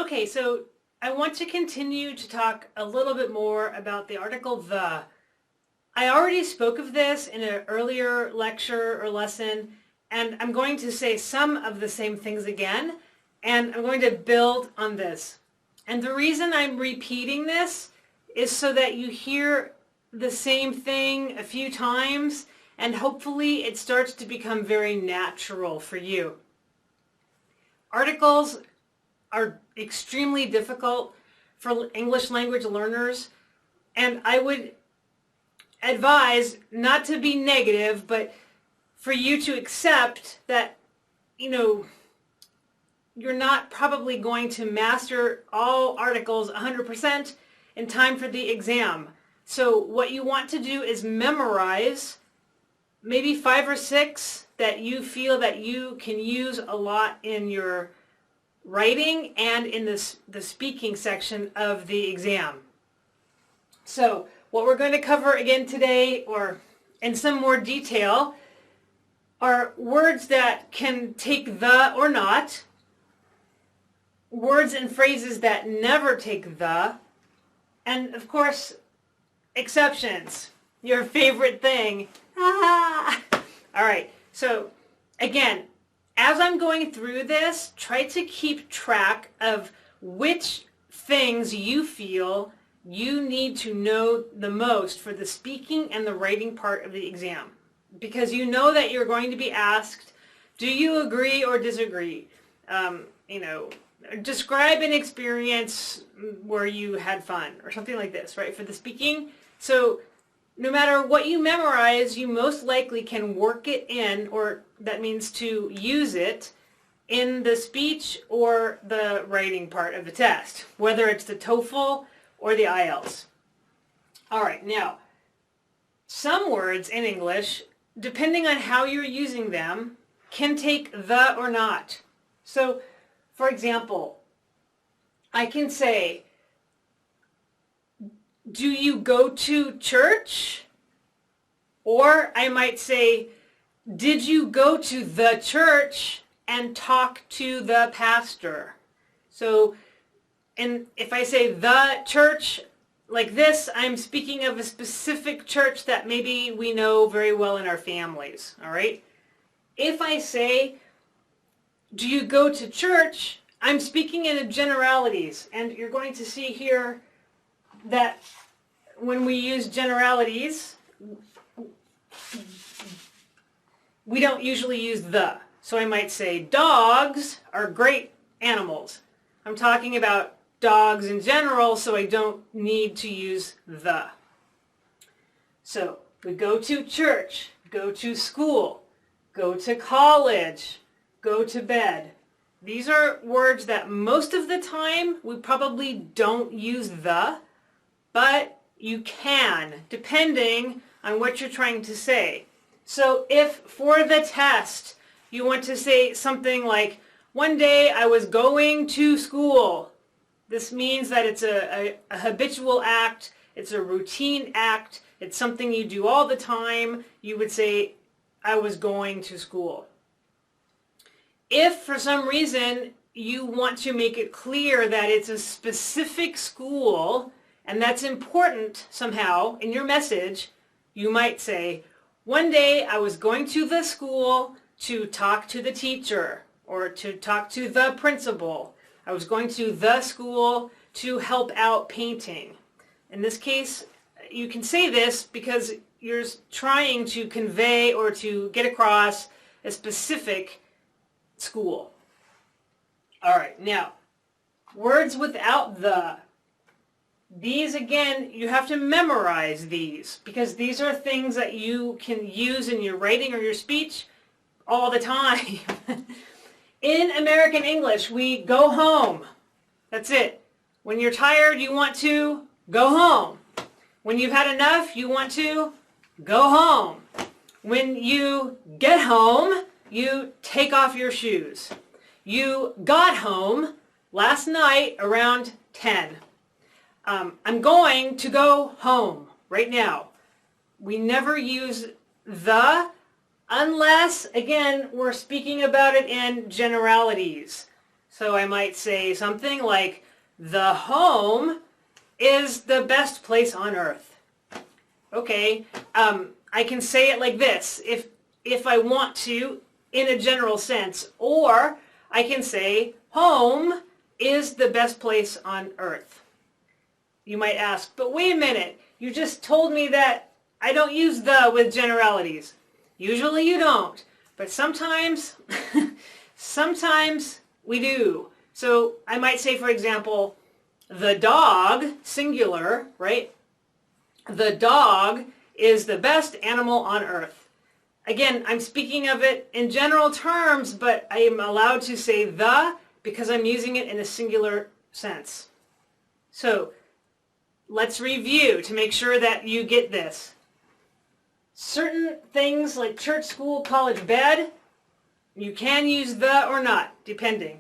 Okay, so I want to continue to talk a little bit more about the article the. I already spoke of this in an earlier lecture or lesson, and I'm going to say some of the same things again, and I'm going to build on this. And the reason I'm repeating this is so that you hear the same thing a few times, and hopefully it starts to become very natural for you. Articles are extremely difficult for English language learners, and I would advise not to be negative, but for you to accept that, you're not probably going to master all articles 100% in time for the exam. So what you want to do is memorize maybe 5 or 6 that you feel that you can use a lot in your writing and in the speaking section of the exam. So what we're going to cover again today, or in some more detail, are words that can take the or not, words and phrases that never take the, and of course, exceptions, your favorite thing. Ah! All right, so again, as I'm going through this, try to keep track of which things you feel you need to know the most for the speaking and the writing part of the exam. Because you know that you're going to be asked, do you agree or disagree? Describe an experience where you had fun or something like this, right, for the speaking. So no matter what you memorize, you most likely can work it in, or that means to use it in the speech or the writing part of the test, whether it's the TOEFL or the IELTS. All right, now, some words in English, depending on how you're using them, can take the or not. So, for example, I can say, do you go to church? Or I might say, did you go to the church and talk to the pastor? So, and if I say the church like this, I'm speaking of a specific church that maybe we know very well in our families, all right? If I say, do you go to church? I'm speaking in generalities, and you're going to see here that when we use generalities, we don't usually use the. So I might say, dogs are great animals. I'm talking about dogs in general, so I don't need to use the. So we go to church, go to school, go to college, go to bed. These are words that most of the time we probably don't use the, but you can, depending on what you're trying to say. So if for the test you want to say something like, one day I was going to school, this means that it's a habitual act, it's a routine act, it's something you do all the time. You would say, I was going to school. If for some reason you want to make it clear that it's a specific school, and that's important somehow in your message, you might say, one day I was going to the school to talk to the teacher or to talk to the principal. I was going to the school to help out painting. In this case, you can say this because you're trying to convey or to get across a specific school. All right, now, words without the. These, again, you have to memorize these because these are things that you can use in your writing or your speech all the time. In American English, we go home. That's it. When you're tired, you want to go home. When you've had enough, you want to go home. When you get home, you take off your shoes. You got home last night around 10. I'm going to go home right now. We never use the unless, again, we're speaking about it in generalities. So I might say something like, the home is the best place on earth. Okay, I can say it like this if I want to in a general sense, or I can say home is the best place on earth. You might ask, but wait a minute, you just told me that I don't use the with generalities. Usually you don't, but sometimes, sometimes we do. So I might say, for example, the dog, singular, right? The dog is the best animal on earth. Again, I'm speaking of it in general terms, but I am allowed to say the because I'm using it in a singular sense. So let's review to make sure that you get this. Certain things like church, school, college, bed, you can use the or not, depending.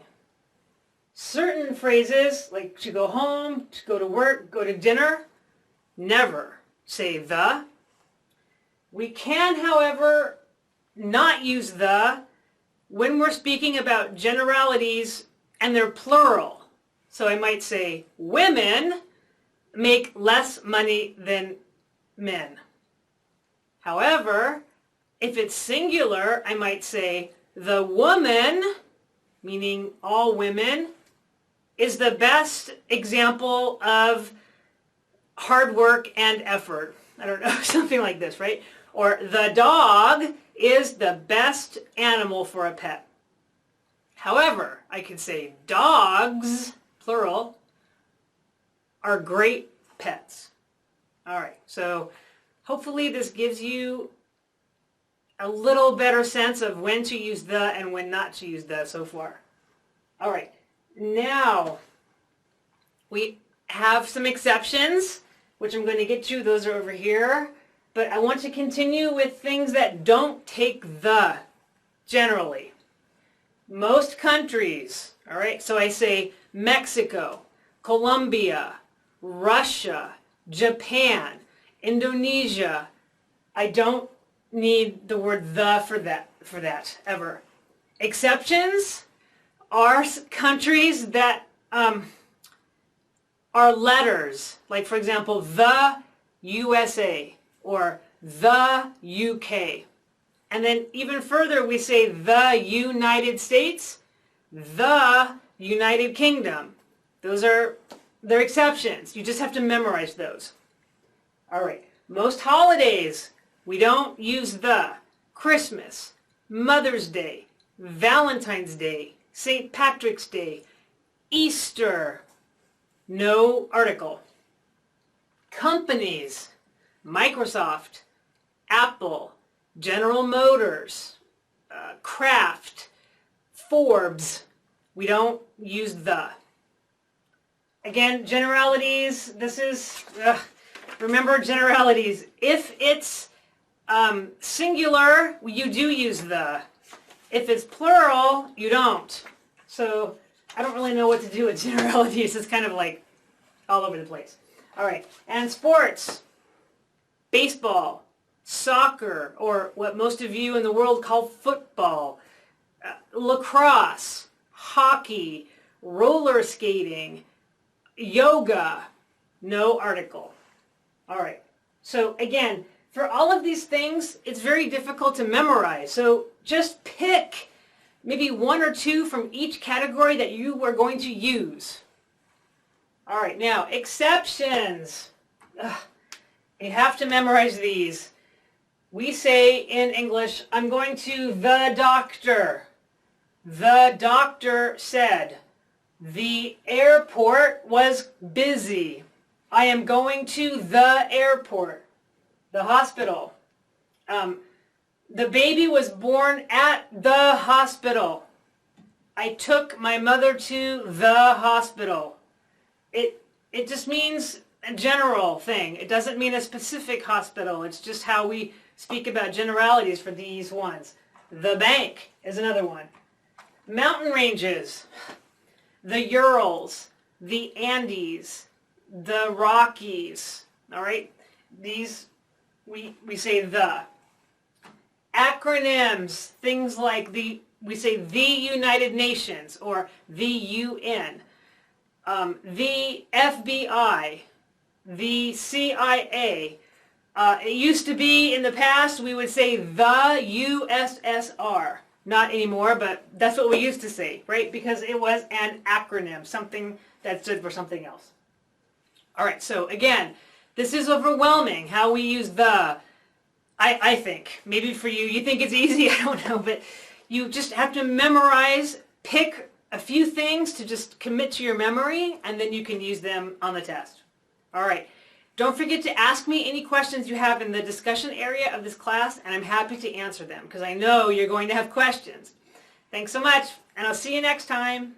Certain phrases like to go home, to go to work, go to dinner, never say the. We can, however, not use the when we're speaking about generalities and they're plural. So I might say women make less money than men. However, if it's singular, I might say the woman, meaning all women, is the best example of hard work and effort. I don't know, something like this, right? Or the dog is the best animal for a pet. However, I could say dogs, plural, are great pets. All right, so hopefully this gives you a little better sense of when to use the and when not to use the so far. All right, now we have some exceptions, which I'm going to get to. Those are over here. But I want to continue with things that don't take the generally. Most countries, all right, so I say Mexico, Colombia, Russia, Japan, Indonesia. I don't need the word the for that ever. Exceptions are countries that are letters, like for example, the USA or the UK. And then even further, we say the United States, the United Kingdom. They're exceptions. You just have to memorize those. All right. Most holidays, we don't use the. Christmas, Mother's Day, Valentine's Day, St. Patrick's Day, Easter, no article. Companies, Microsoft, Apple, General Motors, Kraft, Forbes, we don't use the. Again, generalities, this is, remember generalities. If it's singular, you do use the. If it's plural, you don't. So I don't really know what to do with generalities. It's kind of like all over the place. All right, and sports, baseball, soccer, or what most of you in the world call football, lacrosse, hockey, roller skating, yoga, no article. All right, so again, for all of these things, it's very difficult to memorize. So just pick maybe one or two from each category that you are going to use. All right, now, exceptions. You have to memorize these. We say in English, I'm going to the doctor. The doctor said. The airport was busy. I am going to the airport. The hospital. The baby was born at the hospital. I took my mother to the hospital. It just means a general thing. It doesn't mean a specific hospital. It's just how we speak about generalities for these ones. The bank is another one. Mountain ranges. The Urals. The Andes. The Rockies. All right? These, we say the. Acronyms. Things like the we say the United Nations or the UN, the FBI, the CIA. It used to be in the past we would say the USSR. Not anymore, but that's what we used to say, right? Because it was an acronym, something that stood for something else. All right, so again, this is overwhelming how we use the. I think. Maybe for you, you think it's easy, I don't know, but you just have to memorize, pick a few things to just commit to your memory, and then you can use them on the test. All right. Don't forget to ask me any questions you have in the discussion area of this class, and I'm happy to answer them because I know you're going to have questions. Thanks so much, and I'll see you next time.